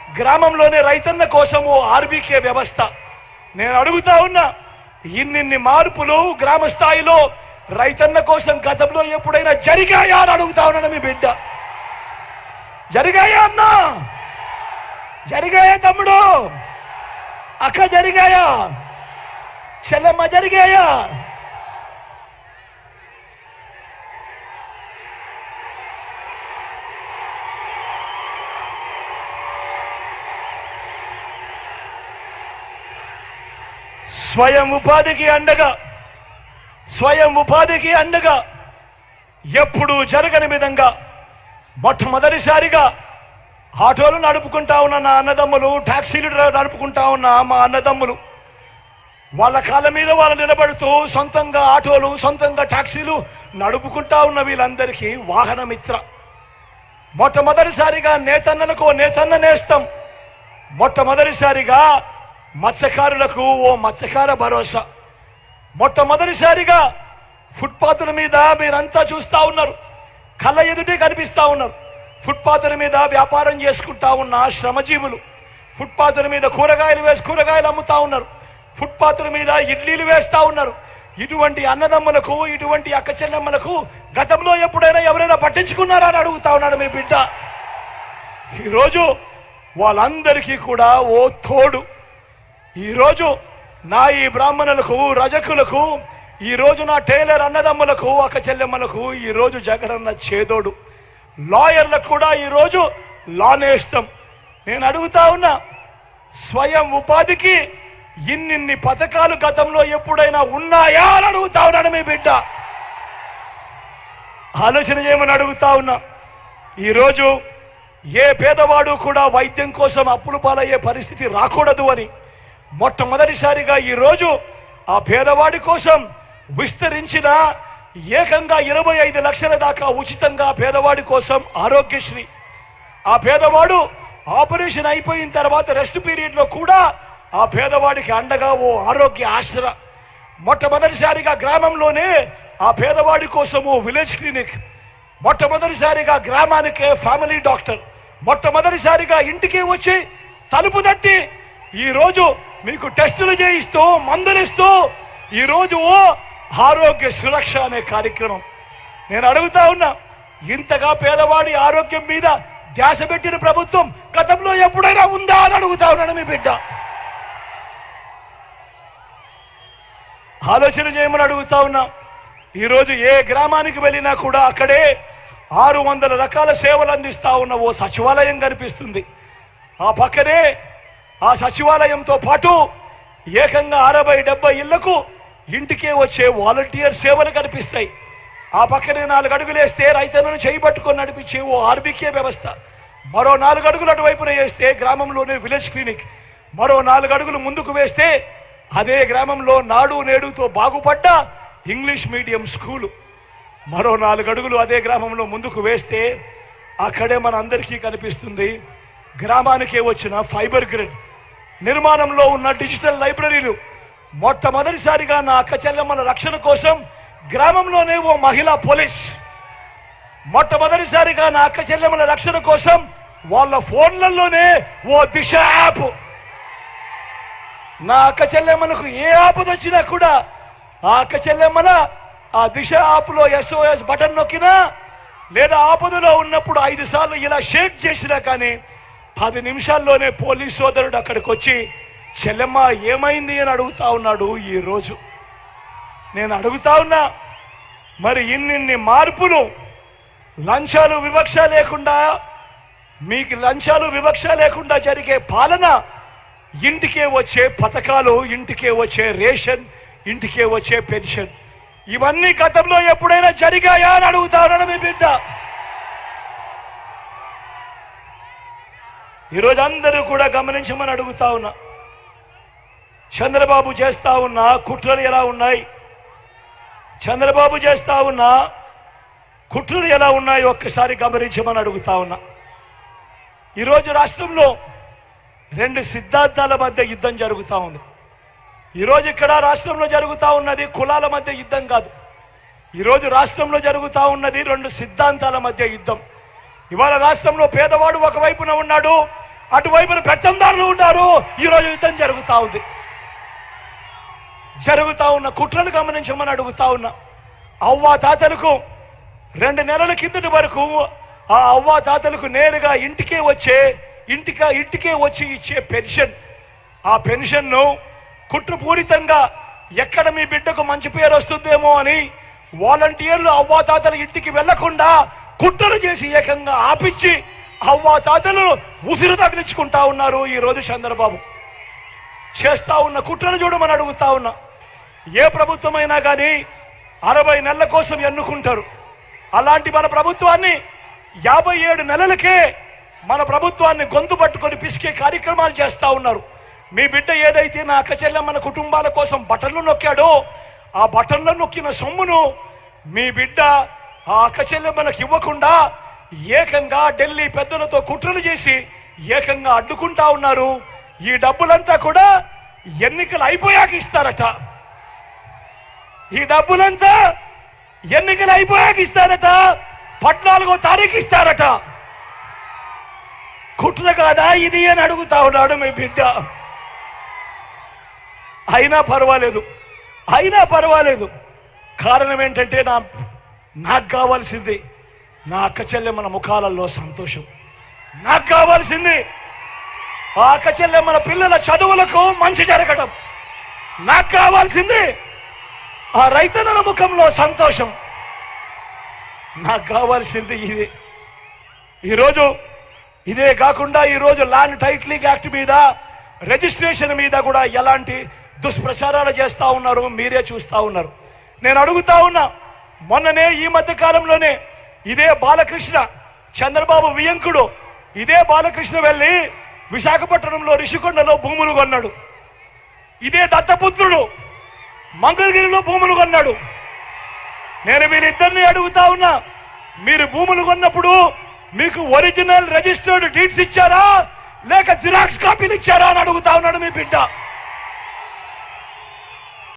గ్రామంలోనే రైతన్న కోసము ఆర్బీకే వ్యవస్థ. నేను అడుగుతా ఉన్నా, ఇన్నిన్ని మార్పులు గ్రామ స్థాయిలో రైతన్న కోసం గతంలో ఎప్పుడైనా జరిగాయా అని అడుగుతా ఉన్నాను. మీ బిడ్డ జరిగాయా అన్నా? జరిగాయా తమ్ముడు? అక్క జరిగాయా? చెల్లెమ్మ జరిగాయా? స్వయం ఉపాధికి అండగా ఎప్పుడు జరగని విధంగా మొట్టమొదటిసారిగా ఆటోలు నడుపుకుంటా ఉన్న నా అన్నదమ్ములు, టాక్సీలు నడుపుకుంటా ఉన్న మా అన్నదమ్ములు, వాళ్ళ కాళ్ళ మీద వాళ్ళు నిలబడుతూ సొంతంగా ఆటోలు, సొంతంగా టాక్సీలు నడుపుకుంటా ఉన్న వీళ్ళందరికీ వాహన మిత్ర. మొట్టమొదటిసారిగా నేతన్నలకు నేతన్న నేస్తం. మొట్టమొదటిసారిగా మత్స్యకారులకు ఓ మత్స్యకార భరోసా. మొట్టమొదటిసారిగా ఫుట్పాత్ల మీద మీరంతా చూస్తూ ఉన్నారు, కళ్ళ ఎదుటే కనిపిస్తూ ఉన్నారు. ఫుట్పాత్ల మీద వ్యాపారం చేసుకుంటా ఉన్న శ్రమజీవులు, ఫుట్పాత్ల మీద కూరగాయలు అమ్ముతా ఉన్నారు, ఫుట్పాత్ల మీద ఇడ్లీలు వేస్తూ ఉన్నారు. ఇటువంటి అన్నదమ్ములకు, ఇటువంటి అక్క చెల్లెమ్మలకు గతంలో ఎప్పుడైనా ఎవరైనా పట్టించుకున్నారా అని అడుగుతా ఉన్నాడు మీ బిడ్డ. ఈరోజు వాళ్ళందరికీ కూడా ఓ తోడు. ఈరోజు నా ఈ బ్రాహ్మణులకు, రజకులకు, ఈరోజు నా టైలర్ అన్నదమ్ములకు, అక్క చెల్లెమ్మలకు ఈరోజు జగనన్న చేదోడు. లాయర్లకు కూడా ఈరోజు లా నేస్తం. నేను అడుగుతా ఉన్నా, స్వయం ఉపాధికి ఇన్నిన్ని పథకాలు గతంలో ఎప్పుడైనా ఉన్నాయా అని అడుగుతా ఉన్నాను మీ బిడ్డ. ఆలోచన చేయమని అడుగుతా ఉన్నా. ఈరోజు ఏ పేదవాడు కూడా వైద్యం కోసం అప్పులు పాలయ్యే పరిస్థితి రాకూడదు అని మొట్టమొదటిసారిగా ఈరోజు ఆ పేదవాడి కోసం విస్తరించిన ఏకంగా 25 లక్షల దాకా ఉచితంగా పేదవాడి కోసం ఆరోగ్యశ్రీ. ఆ పేదవాడు ఆపరేషన్ అయిపోయిన తర్వాత రెస్ట్ పీరియడ్లో కూడా ఆ పేదవాడికి అండగా ఓ ఆరోగ్య ఆసరా. మొట్టమొదటిసారిగా గ్రామంలోనే ఆ పేదవాడి కోసము విలేజ్ క్లినిక్. మొట్టమొదటిసారిగా గ్రామానికే ఫ్యామిలీ డాక్టర్. మొట్టమొదటిసారిగా ఇంటికి వచ్చి తలుపు తట్టి ఈరోజు మీకు టెస్టులు చేయిస్తూ, మందులిస్తూ ఈరోజు ఓ ఆరోగ్య సురక్ష అనే కార్యక్రమం. నేను అడుగుతా ఉన్నా, ఇంతగా పేదవాడి ఆరోగ్యం మీద ధ్యాస పెట్టిన ప్రభుత్వం గతంలో ఎప్పుడైనా ఉందా అని అడుగుతా ఉన్నాను మీ బిడ్డ. ఆలోచన చేయమని అడుగుతా ఉన్నా. ఈరోజు ఏ గ్రామానికి వెళ్ళినా కూడా అక్కడే 600 రకాల సేవలు అందిస్తా ఉన్న ఓ సచివాలయం కనిపిస్తుంది. ఆ పక్కనే ఆ సచివాలయంతో పాటు ఏకంగా 60-70 ఇళ్లకు ఇంటికే వచ్చే వాలంటీర్ సేవలు కనిపిస్తాయి. ఆ పక్కనే 4 అడుగులు వేస్తే రైతులను చేయబట్టుకొని నడిపించే ఓ ఆర్బీకే వ్యవస్థ. మరో 4 అడుగులు అటువైపున వేస్తే గ్రామంలోనే విలేజ్ క్లినిక్. మరో 4 అడుగులు ముందుకు వేస్తే అదే గ్రామంలో నాడు నేడుతో బాగుపడ్డ ఇంగ్లీష్ మీడియం స్కూలు. మరో 4 అడుగులు అదే గ్రామంలో ముందుకు వేస్తే అక్కడే మన అందరికీ కనిపిస్తుంది గ్రామానికే వచ్చిన ఫైబర్ గ్రిడ్, నిర్మాణంలో ఉన్న డిజిటల్ లైబ్రరీలు. మొట్టమొదటిసారిగా నా అక్క చెల్లెమ్మల రక్షణ కోసం గ్రామంలోనే ఓ మహిళా పోలీస్. మొట్టమొదటిసారిగా నా అక్క చెల్లెమ్మల రక్షణ కోసం వాళ్ళ ఫోన్లలోనే ఓ దిశ యాప్. నా అక్క చెల్లెమ్మలకు ఏ ఆపద వచ్చినా కూడా ఆ అక్క చెల్లెమ్మల ఆ దిశ యాప్లో SOS బటన్ నొక్కినా లేదా ఆపదలో ఉన్నప్పుడు 5 సార్లు ఇలా షేక్ చేసినా కానీ 10 నిమిషాల్లోనే పోలీస్ సోదరుడు అక్కడికి వచ్చి చెల్లెమ్మ ఏమైంది అని అడుగుతా ఉన్నాడు. ఈరోజు నేను అడుగుతా ఉన్నా, మరి ఇన్నిన్ని మార్పులు, లంచాలు వివక్ష లేకుండా, మీకు లంచాలు వివక్ష లేకుండా జరిగే పాలన, ఇంటికే వచ్చే పథకాలు, ఇంటికే వచ్చే రేషన్, ఇంటికే వచ్చే పెన్షన్, ఇవన్నీ గతంలో ఎప్పుడైనా జరిగాయా అని అడుగుతా ఉన్నాను మీ బిడ్డ. ఈరోజు అందరూ కూడా గమనించమని అడుగుతా ఉన్నా. చంద్రబాబు చేస్తా ఉన్న కుట్రలు ఎలా ఉన్నాయి, చంద్రబాబు చేస్తా ఉన్న కుట్రలు ఎలా ఉన్నాయి ఒక్కసారి గమనించమని అడుగుతా ఉన్నా. ఈరోజు రాష్ట్రంలో 2 సిద్ధాంతాల మధ్య యుద్ధం జరుగుతూ ఉంది. ఈరోజు ఇక్కడ రాష్ట్రంలో జరుగుతూ ఉన్నది కులాల మధ్య యుద్ధం కాదు. ఈరోజు రాష్ట్రంలో జరుగుతూ ఉన్నది 2 సిద్ధాంతాల మధ్య యుద్ధం. ఇవాళ రాష్ట్రంలో పేదవాడు ఒకవైపున ఉన్నాడు, అటువైపున పెత్తందారులు ఉన్నారు. ఈరోజు యుద్ధం జరుగుతా ఉన్న కుట్రను గమనించమని అడుగుతా ఉన్నా. అవ్వా తాతలకు 2 నెలల కిందటి వరకు ఆ అవ్వా తాతలకు నేరుగా ఇంటికే వచ్చి ఇచ్చే పెన్షన్, ఆ పెన్షన్ను కుట్రపూరితంగా ఎక్కడ మీ బిడ్డకు మంచి పేరు వస్తుందేమో అని వాలంటీర్లు అవ్వా తాతల ఇంటికి వెళ్లకుండా కుట్రలు చేసి ఏకంగా ఆపించి అవ్వా తాతలు ఉసిరు తగిలించుకుంటా ఉన్నారు. ఈరోజు చంద్రబాబు చేస్తా ఉన్న కుట్రను చూడమని అడుగుతా ఉన్నా. ఏ ప్రభుత్వమైనా కానీ 60 నెలల కోసం ఎన్నుకుంటారు. అలాంటి మన ప్రభుత్వాన్ని 57 నెలలకే మన ప్రభుత్వాన్ని గొంతు పట్టుకొని పిసికే కార్యక్రమాలు చేస్తా ఉన్నారు. మీ బిడ్డ ఏదైతే నా అక్క చెల్లెమ్మల కుటుంబాల కోసం బటన్లు నొక్కాడో ఆ బటన్లు నొక్కిన సొమ్మును మీ బిడ్డ ఆ అక్క చెల్లెమ్మలకు ఇవ్వకుండా ఏకంగా ఢిల్లీ పెద్దలతో కుట్రలు చేసి ఏకంగా అడ్డుకుంటా ఉన్నారు. ఈ డబ్బులంతా కూడా ఎన్నికలు అయిపోయాక ఇస్తారట. ఈ డబ్బులంతా ఎన్నికలు అయిపోయాక ఇస్తారట. 14వ తారీఖు ఇస్తారట. కుట్ర కాదా ఇది అని అడుగుతా ఉన్నాడు మీ బిడ్డ. అయినా పర్వాలేదు. కారణం ఏంటంటే నాకు కావాల్సింది నా అక్క చెల్లెమ్మల ముఖాలలో సంతోషం. నాకు కావాల్సింది ఆ అక్క చెల్లెమ్మల పిల్లల చదువులకు మంచి జరగడం. నాకు కావాల్సింది ఆ రైతన్నల ముఖంలో సంతోషం. నాకు కావాల్సింది ఈరోజు ఇదే కాకుండా ఈరోజు ల్యాండ్ టైటిలింగ్ యాక్ట్ మీద, రిజిస్ట్రేషన్ మీద కూడా ఎలాంటి దుష్ప్రచారాలు చేస్తా ఉన్నారు మీరే చూస్తా ఉన్నారు. నేను అడుగుతా ఉన్నా, మొన్ననే ఈ మధ్య కాలంలోనే ఇదే బాలకృష్ణ, చంద్రబాబు వియంకుడు ఇదే బాలకృష్ణ వెళ్ళి విశాఖపట్నంలో రిషికొండలో భూములు కొన్నాడు. ఇదే దత్తపుత్రుడు మంగళగిరిలో భూములు కొన్నాడు. నేను వీరిద్దరిని అడుగుతా ఉన్నా, మీరు భూములు కొన్నప్పుడు మీకు ఒరిజినల్ రిజిస్టర్డ్ డీడ్స్ ఇచ్చారా లేక జిరాక్స్ కాపీలు ఇచ్చారా అని అడుగుతా ఉన్నాడు మీ బిడ్డ.